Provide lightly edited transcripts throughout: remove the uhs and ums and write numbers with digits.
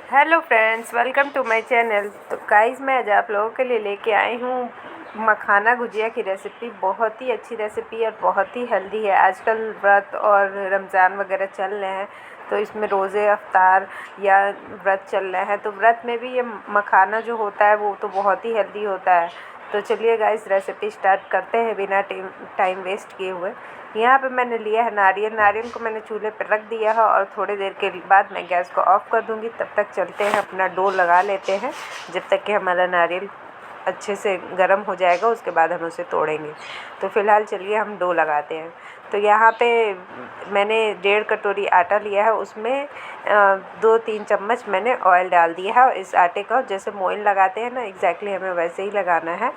Hello friends, welcome to my channel. तो guys, मैं आज आप लोगों के लिए लेके आई हूँ मखाना गुजिया की रेसिपी। बहुत ही अच्छी रेसिपी और बहुत ही हेल्दी है। आजकल व्रत और रमज़ान वगैरह चल रहे हैं, तो इसमें रोज़े अफ्तार या व्रत चल रहे हैं, तो व्रत में भी ये मखाना जो होता है वो तो बहुत ही हेल्दी होता है। तो चलिए गाइस, रेसिपी स्टार्ट करते हैं बिना टाइम वेस्ट किए हुए। यहाँ पे मैंने लिया है नारियल को मैंने चूल्हे पर रख दिया है और थोड़ी देर के बाद मैं गैस को ऑफ़ कर दूँगी। तब तक चलते हैं अपना डो लगा लेते हैं, जब तक कि हमारा नारियल अच्छे से गर्म हो जाएगा, उसके बाद हम उसे तोड़ेंगे। तो फ़िलहाल चलिए हम डो लगाते हैं। तो यहाँ पे मैंने 1.5 कटोरी आटा लिया है, उसमें 2-3 चम्मच मैंने ऑयल डाल दिया है। और इस आटे का जैसे मोइन लगाते हैं ना, एग्जैक्टली हमें वैसे ही लगाना है।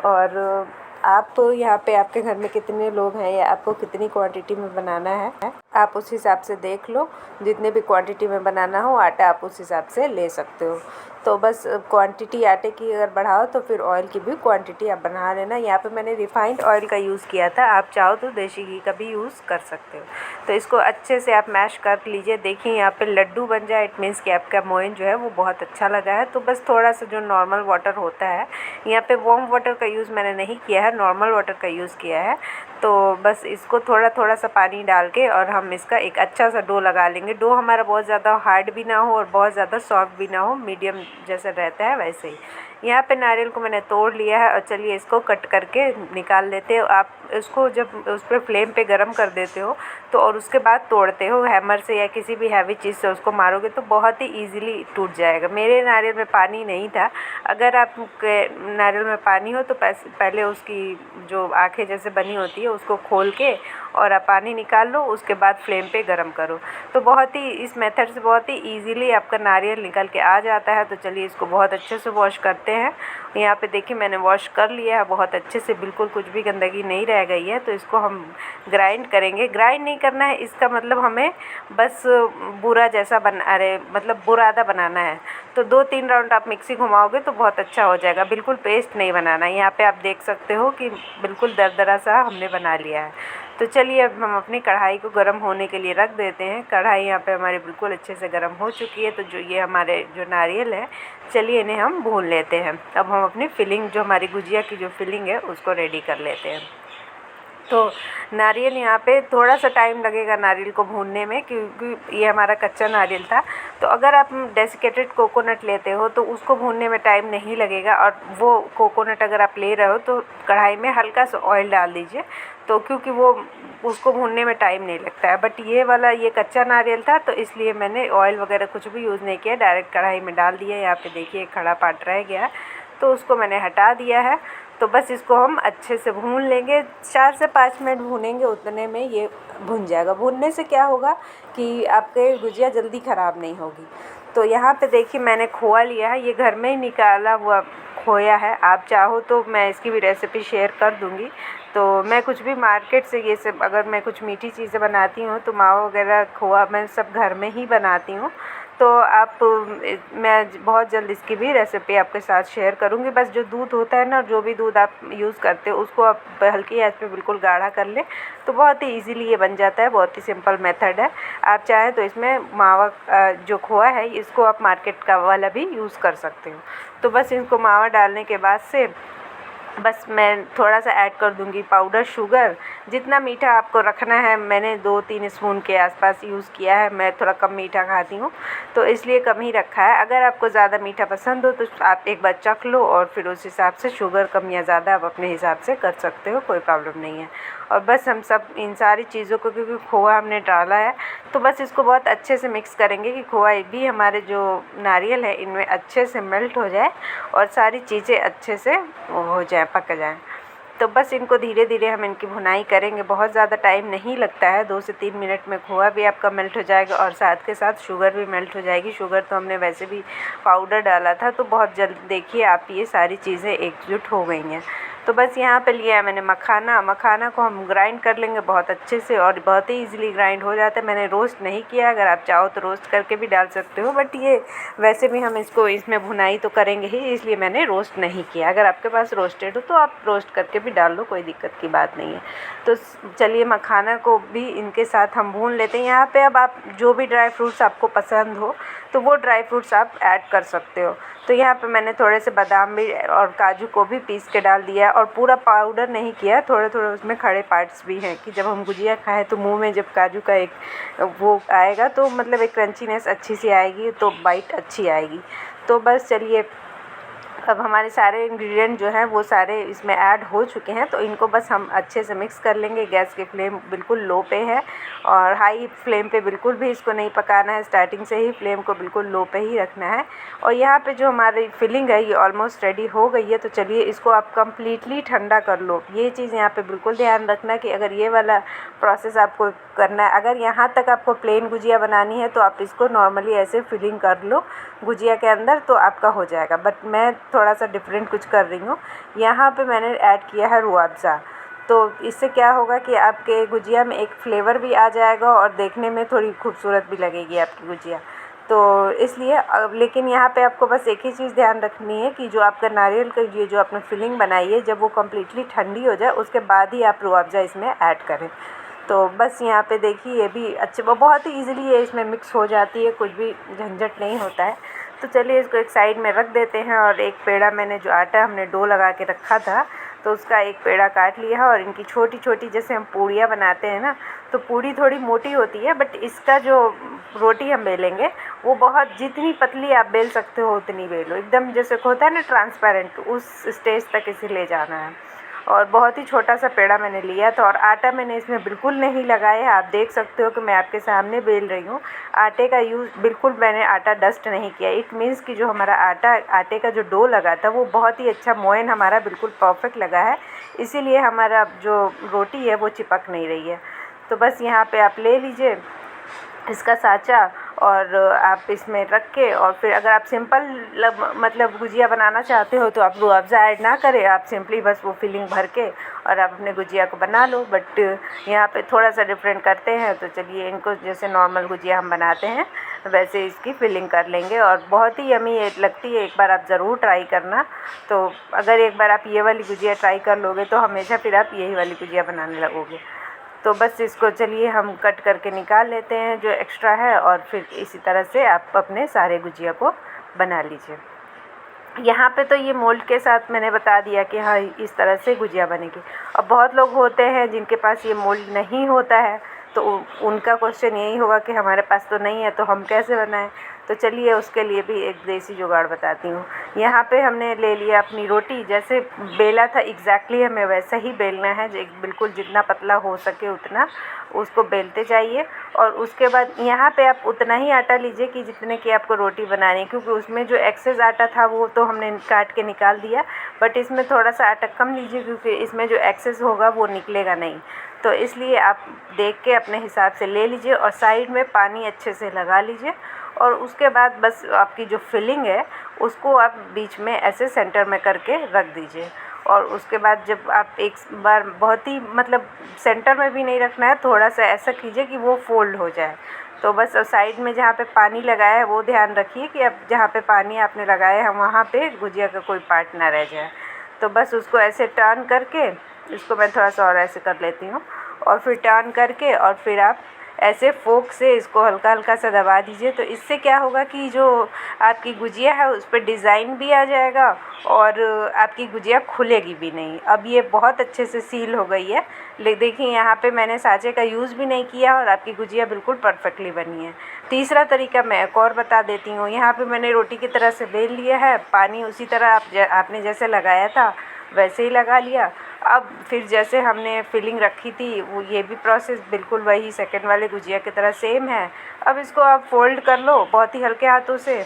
और आप तो यहाँ पे आपके घर में कितने लोग हैं या आपको कितनी क्वांटिटी में बनाना है, आप उस हिसाब से देख लो। जितने भी क्वांटिटी में बनाना हो आटा, आप उस हिसाब से ले सकते हो। तो बस क्वांटिटी आटे की अगर बढ़ाओ तो फिर ऑयल की भी क्वांटिटी आप बढ़ा लेना। यहाँ पे मैंने रिफाइंड ऑयल का यूज़ किया था, आप चाहो तो देसी घी का भी यूज़ कर सकते हो। तो इसको अच्छे से आप मैश कर लीजिए। देखिए यहाँ पे लड्डू बन जाए, इट मीन्स कि आपका मोइन जो है वो बहुत अच्छा लगा है। तो बस थोड़ा सा जो नॉर्मल वाटर होता है, यहाँ पे वार्म वाटर का यूज़ मैंने नहीं किया है, नॉर्मल वाटर का यूज़ किया है। तो बस इसको थोड़ा थोड़ा सा पानी डाल के और हम इसका एक अच्छा सा डो लगा लेंगे। डो हमारा बहुत ज़्यादा हार्ड भी ना हो और बहुत ज़्यादा सॉफ्ट भी ना हो, मीडियम जैसा रहता है वैसे ही। यहाँ पे नारियल को मैंने तोड़ लिया है और चलिए इसको कट करके निकाल लेते हो। आप इसको जब उस पर फ्लेम पे गरम कर देते हो तो और उसके बाद तोड़ते हो हैमर से या किसी भी हैवी चीज़ से उसको मारोगे तो बहुत ही ईज़िली टूट जाएगा। मेरे नारियल में पानी नहीं था। अगर आपके नारियल में पानी हो तो पहले उसकी जो आँखें जैसे बनी होती है उसको खोल के और आप पानी निकाल लो, उसके बाद फ्लेम पे गरम करो। तो बहुत ही इस मेथड से बहुत ही ईज़िली आपका नारियल निकल के आ जाता है। तो चलिए इसको बहुत अच्छे से वॉश करते हैं। यहाँ पे देखिए मैंने वॉश कर लिया है बहुत अच्छे से, बिल्कुल कुछ भी गंदगी नहीं रह गई है। तो इसको हम ग्राइंड करेंगे। ग्राइंड नहीं करना है, इसका मतलब हमें बस बूरा जैसा मतलब बुरादा बनाना है। तो 2-3 राउंड आप मिक्सी घुमाओगे तो बहुत अच्छा हो जाएगा। बिल्कुल पेस्ट नहीं बनाना है। यहाँ पे आप देख सकते हो कि बिल्कुल दरदरा सा हमने बना लिया है। तो चलिए अब हम अपनी कढ़ाई को गर्म होने के लिए रख देते हैं। कढ़ाई यहाँ पे हमारी बिल्कुल अच्छे से गर्म हो चुकी है। तो जो ये हमारे जो नारियल है, चलिए इन्हें हम भून लेते हैं। अब हम अपनी फिलिंग, जो हमारी गुजिया की जो फिलिंग है, उसको रेडी कर लेते हैं। तो नारियल यहाँ पे थोड़ा सा टाइम लगेगा नारियल को भूनने में, क्योंकि ये हमारा कच्चा नारियल था। तो अगर आप डेसिकेटेड कोकोनट लेते हो तो उसको भूनने में टाइम नहीं लगेगा। और वो कोकोनट अगर आप ले रहे हो तो कढ़ाई में हल्का सा ऑयल डाल दीजिए, तो क्योंकि वो उसको भूनने में टाइम नहीं लगता है। बट ये वाला ये कच्चा नारियल था तो इसलिए मैंने ऑयल वगैरह कुछ भी यूज़ नहीं किया, डायरेक्ट कढ़ाई में डाल दिया। यहाँ पे देखिए खड़ा पार्ट रह गया, तो उसको मैंने हटा दिया है। तो बस इसको हम अच्छे से भून लेंगे, 4 से 5 मिनट भूनेंगे, उतने में ये भुन जाएगा। भूनने से क्या होगा कि आपके गुजिया जल्दी ख़राब नहीं होगी। तो यहाँ पे देखिए मैंने खोया लिया है, ये घर में ही निकाला हुआ खोया है। आप चाहो तो मैं इसकी भी रेसिपी शेयर कर दूँगी। तो मैं कुछ भी मार्केट से ये सब, अगर मैं कुछ मीठी चीज़ें बनाती हूँ तो मावा वगैरह खोया मैं सब घर में ही बनाती हूँ। तो मैं बहुत जल्द इसकी भी रेसिपी आपके साथ शेयर करूँगी। बस जो दूध होता है ना, जो भी दूध आप यूज़ करते हो उसको आप हल्की आंच पे बिल्कुल गाढ़ा कर लें, तो बहुत ही इजीली ये बन जाता है। बहुत ही सिंपल मेथड है। आप चाहें तो इसमें मावा जो खोया है इसको आप मार्केट का वाला भी यूज़ कर सकते हो। तो बस इनको मावा डालने के बाद से बस मैं थोड़ा सा ऐड कर दूंगी पाउडर शुगर। जितना मीठा आपको रखना है, मैंने 2-3 स्पून के आसपास यूज़ किया है। मैं थोड़ा कम मीठा खाती हूँ तो इसलिए कम ही रखा है। अगर आपको ज़्यादा मीठा पसंद हो तो आप एक बार चख लो और फिर उस हिसाब से शुगर कम या ज़्यादा आप अपने हिसाब से कर सकते हो, कोई प्रॉब्लम नहीं है। और बस हम सब इन सारी चीज़ों को, क्योंकि खोया हमने डाला है, तो बस इसको बहुत अच्छे से मिक्स करेंगे कि खोया भी हमारे जो नारियल है इनमें अच्छे से मेल्ट हो जाए और सारी चीज़ें अच्छे से हो जाए, पक जाएँ। तो बस इनको धीरे धीरे हम इनकी भुनाई करेंगे। बहुत ज़्यादा टाइम नहीं लगता है, 2 से 3 मिनट में खोया भी आपका मेल्ट हो जाएगा और साथ के साथ शुगर भी मेल्ट हो जाएगी। शुगर तो हमने वैसे भी पाउडर डाला था, तो बहुत जल्द देखिए आप ये सारी चीज़ें एकजुट हो गई हैं। तो बस यहाँ पे लिया है मैंने मखाना को हम ग्राइंड कर लेंगे बहुत अच्छे से, और बहुत ही ईज़िली ग्राइंड हो जाता है। मैंने रोस्ट नहीं किया, अगर आप चाहो तो रोस्ट करके भी डाल सकते हो, बट ये वैसे भी हम इसमें भुनाई तो करेंगे ही, इसलिए मैंने रोस्ट नहीं किया। अगर आपके पास रोस्टेड हो तो आप रोस्ट करके भी डाल लो, कोई दिक्कत की बात नहीं है। तो चलिए मखाना को भी इनके साथ हम भून लेते हैं। यहाँ पे अब आप जो भी ड्राई फ्रूट्स आपको पसंद हो तो वो ड्राई फ्रूट्स आप ऐड कर सकते हो। तो यहाँ पे मैंने थोड़े से बादाम भी और काजू को भी पीस के डाल दिया, और पूरा पाउडर नहीं किया, थोड़े थोड़े उसमें खड़े पार्ट्स भी हैं कि जब हम गुजिया खाएं तो मुंह में जब काजू का एक वो आएगा तो मतलब एक क्रंचीनेस अच्छी सी आएगी, तो बाइट अच्छी आएगी। तो बस चलिए, अब हमारे सारे इंग्रेडिएंट जो हैं वो सारे इसमें ऐड हो चुके हैं, तो इनको बस हम अच्छे से मिक्स कर लेंगे। गैस की फ्लेम बिल्कुल लो पे है, और हाई फ्लेम पे बिल्कुल भी इसको नहीं पकाना है, स्टार्टिंग से ही फ्लेम को बिल्कुल लो पे ही रखना है। और यहाँ पे जो हमारी फिलिंग है ये ऑलमोस्ट रेडी हो गई है, तो चलिए इसको आप कम्प्लीटली ठंडा कर लो। ये चीज़ यहाँ पे बिल्कुल ध्यान रखना कि अगर ये वाला प्रोसेस आपको करना है, अगर यहाँ तक आपको प्लेन गुजिया बनानी है तो आप इसको नॉर्मली ऐसे फिलिंग कर लो गुजिया के अंदर, तो आपका हो जाएगा। बट मैं थोड़ा सा डिफरेंट कुछ कर रही हूँ। यहाँ पे मैंने ऐड किया है रूह अफ़ज़ा, तो इससे क्या होगा कि आपके गुजिया में एक फ्लेवर भी आ जाएगा और देखने में थोड़ी खूबसूरत भी लगेगी आपकी गुजिया। तो इसलिए लेकिन यहाँ पे आपको बस एक ही चीज़ ध्यान रखनी है कि जो आपका नारियल का ये जो आपने फिलिंग बनाई है, जब वो कम्प्लीटली ठंडी हो जाए उसके बाद ही आप रूह अफ़ज़ा इसमें ऐड करें। तो बस यहाँ पे देखिए ये भी अच्छे बहुत ही ईज़िली ये इसमें मिक्स हो जाती है, कुछ भी झंझट नहीं होता है। तो चलिए इसको एक साइड में रख देते हैं, और एक पेड़ा मैंने जो आटा हमने डो लगा के रखा था तो उसका एक पेड़ा काट लिया है, और इनकी छोटी छोटी जैसे हम पूड़ियाँ बनाते हैं ना, तो पूड़ी थोड़ी मोटी होती है, बट इसका जो रोटी हम बेलेंगे वो बहुत जितनी पतली आप बेल सकते हो उतनी बेलो, एकदम जैसे होता है ना ट्रांसपेरेंट, उस स्टेज तक इसे ले जाना है। और बहुत ही छोटा सा पेड़ा मैंने लिया था, और आटा मैंने इसमें बिल्कुल नहीं लगाया है। आप देख सकते हो कि मैं आपके सामने बेल रही हूँ। आटे का यूज़ बिल्कुल मैंने आटा डस्ट नहीं किया। इट मीन्स कि जो हमारा आटे का जो डो लगा था वो बहुत ही अच्छा मोयन हमारा बिल्कुल परफेक्ट लगा है, इसीलिए हमारा जो रोटी है वो चिपक नहीं रही है। तो बस यहाँ पे आप ले लीजिए इसका साँचा, और आप इसमें रख के, और फिर अगर आप सिंपल मतलब गुजिया बनाना चाहते हो तो आप रूह अफ़ज़ा ऐड ना करें, आप सिंपली बस वो फिलिंग भर के और आप अपने गुजिया को बना लो। बट यहाँ पे थोड़ा सा डिफरेंट करते हैं, तो चलिए इनको जैसे नॉर्मल गुजिया हम बनाते हैं वैसे इसकी फिलिंग कर लेंगे, और बहुत ही यमी लगती है। एक बार आप ज़रूर ट्राई करना। तो अगर एक बार आप ये वाली गुजिया ट्राई कर लोगे तो हमेशा फिर आप यही वाली गुजिया बनाने लगोगे। तो बस इसको चलिए हम कट करके निकाल लेते हैं जो एक्स्ट्रा है, और फिर इसी तरह से आप अपने सारे गुजिया को बना लीजिए। यहाँ पे तो ये मोल्ड के साथ मैंने बता दिया कि हाँ इस तरह से गुजिया बनेगी। अब बहुत लोग होते हैं जिनके पास ये मोल्ड नहीं होता है, तो उनका क्वेश्चन यही होगा कि हमारे पास तो नहीं है तो हम कैसे बनाएं। तो चलिए उसके लिए भी एक देसी जुगाड़ बताती हूँ। यहाँ पे हमने ले लिया अपनी रोटी, जैसे बेला था एग्जैक्टली हमें वैसा ही बेलना है, बिल्कुल जितना पतला हो सके उतना उसको बेलते जाइए। और उसके बाद यहाँ पे आप उतना ही आटा लीजिए कि जितने की आपको रोटी बनानी है, क्योंकि उसमें जो एक्सेस आटा था वो तो हमने काट के निकाल दिया, बट इसमें थोड़ा सा आटा कम लीजिए क्योंकि इसमें जो एक्सेस होगा वो निकलेगा नहीं। तो इसलिए आप देख के अपने हिसाब से ले लीजिए, और साइड में पानी अच्छे से लगा लीजिए। और उसके बाद बस आपकी जो फिलिंग है उसको आप बीच में ऐसे सेंटर में करके रख दीजिए। और उसके बाद जब आप एक बार बहुत ही मतलब सेंटर में भी नहीं रखना है, थोड़ा सा ऐसा कीजिए कि वो फोल्ड हो जाए। तो बस साइड में जहाँ पे पानी लगाया है वो ध्यान रखिए कि अब जहाँ पे पानी आपने लगाया है वहाँ पे गुजिया का कोई पार्ट ना रह जाए। तो बस उसको ऐसे टर्न करके, इसको मैं थोड़ा सा और ऐसे कर लेती हूँ, और फिर टर्न करके और फिर आप ऐसे फोक से इसको हल्का हल्का सा दबा दीजिए। तो इससे क्या होगा कि जो आपकी गुजिया है उस पर डिज़ाइन भी आ जाएगा और आपकी गुजिया खुलेगी भी नहीं। अब ये बहुत अच्छे से सील हो गई है, ले देखिए यहाँ पे मैंने साँचे का यूज़ भी नहीं किया और आपकी गुजिया बिल्कुल परफेक्टली बनी है। तीसरा तरीका मैं एक और बता देती हूँ। यहाँ पे मैंने रोटी की तरह से बेल लिया है, पानी उसी तरह आपने जैसे लगाया था वैसे ही लगा लिया। अब फिर जैसे हमने फिलिंग रखी थी वो ये भी प्रोसेस बिल्कुल वही सेकंड वाले गुजिया की तरह सेम है। अब इसको आप फोल्ड कर लो बहुत ही हल्के हाथों से,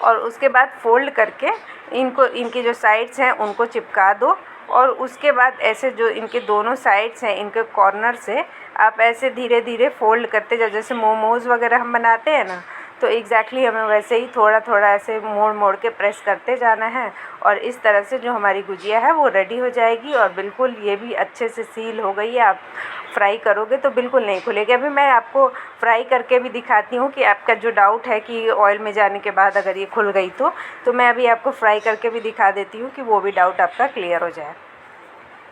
और उसके बाद फोल्ड करके इनकी जो साइड्स हैं उनको चिपका दो। और उसके बाद ऐसे जो इनके दोनों साइड्स हैं इनके कॉर्नर से आप ऐसे धीरे धीरे फोल्ड करते जाओ, जैसे मोमोज़ वगैरह हम बनाते हैं ना, तो एग्जैक्टली हमें वैसे ही थोड़ा थोड़ा ऐसे मोड़ मोड़ के प्रेस करते जाना है और इस तरह से जो हमारी गुजिया है वो रेडी हो जाएगी। और बिल्कुल ये भी अच्छे से सील हो गई है। आप फ्राई करोगे तो बिल्कुल नहीं खुलेगी। अभी मैं आपको फ्राई करके भी दिखाती हूँ कि आपका जो डाउट है कि ऑयल में जाने के बाद अगर ये खुल गई तो मैं अभी आपको फ्राई करके भी दिखा देती हूँ कि वो भी डाउट आपका क्लियर हो जाए।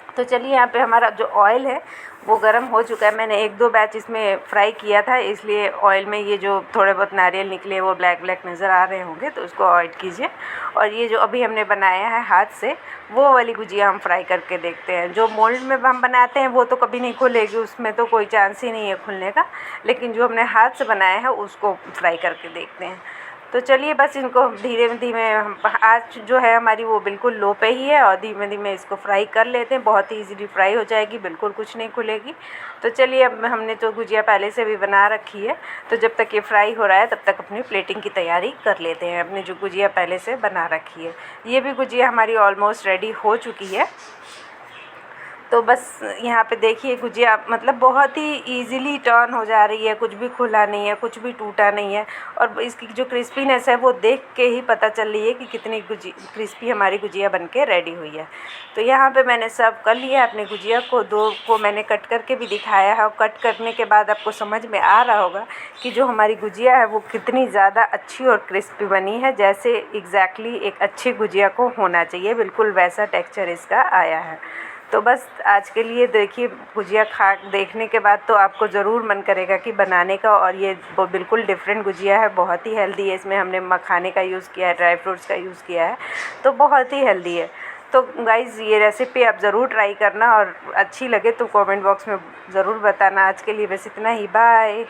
तो चलिए, यहाँ पे हमारा जो ऑयल है वो गर्म हो चुका है। मैंने 1-2 बैच इसमें फ्राई किया था, इसलिए ऑयल में ये जो थोड़े बहुत नारियल निकले वो ब्लैक ब्लैक नज़र आ रहे होंगे, तो उसको अवॉइड कीजिए। और ये जो अभी हमने बनाया है हाथ से, वो वाली गुजिया हम फ्राई करके देखते हैं। जो मोल्ड में हम बनाते हैं वो तो कभी नहीं खुलेगी, उसमें तो कोई चांस ही नहीं है खुलने का। लेकिन जो हमने हाथ से बनाया है उसको फ्राई करके देखते हैं। तो चलिए, बस इनको धीरे धीमे आँच जो है हमारी वो बिल्कुल लो पे ही है और धीमे धीमे इसको फ्राई कर लेते हैं। बहुत ही इजीली फ्राई हो जाएगी, बिल्कुल कुछ नहीं खुलेगी। तो चलिए, अब हमने तो गुजिया पहले से भी बना रखी है, तो जब तक ये फ्राई हो रहा है तब तक अपनी प्लेटिंग की तैयारी कर लेते हैं। अपनी जो गुजिया पहले से बना रखी है, ये भी गुजिया हमारी ऑलमोस्ट रेडी हो चुकी है। तो बस यहाँ पे देखिए, गुजिया मतलब बहुत ही इजीली टर्न हो जा रही है, कुछ भी खुला नहीं है, कुछ भी टूटा नहीं है। और इसकी जो क्रिस्पीनेस है वो देख के ही पता चल रही है कि कितनी क्रिस्पी हमारी गुजिया बनके रेडी हुई है। तो यहाँ पे मैंने सर्व कर लिया अपने गुजिया को। 2 को मैंने कट करके भी दिखाया है, और कट करने के बाद आपको समझ में आ रहा होगा कि जो हमारी गुजिया है वो कितनी ज़्यादा अच्छी और क्रिस्पी बनी है, जैसे एग्जैक्टली एक अच्छी गुजिया को होना चाहिए, बिल्कुल वैसा टेक्स्चर इसका आया है। तो बस आज के लिए देखिए, गुजिया खा देखने के बाद तो आपको ज़रूर मन करेगा कि बनाने का। और ये वो बिल्कुल डिफरेंट गुजिया है, बहुत ही हेल्दी है। इसमें हमने मखाने का यूज़ किया है, ड्राई फ्रूट्स का यूज़ किया है, तो बहुत ही हेल्दी है। तो गाइज़, ये रेसिपी आप ज़रूर ट्राई करना, और अच्छी लगे तो कमेंट बॉक्स में ज़रूर बताना। आज के लिए बस इतना ही, बाय।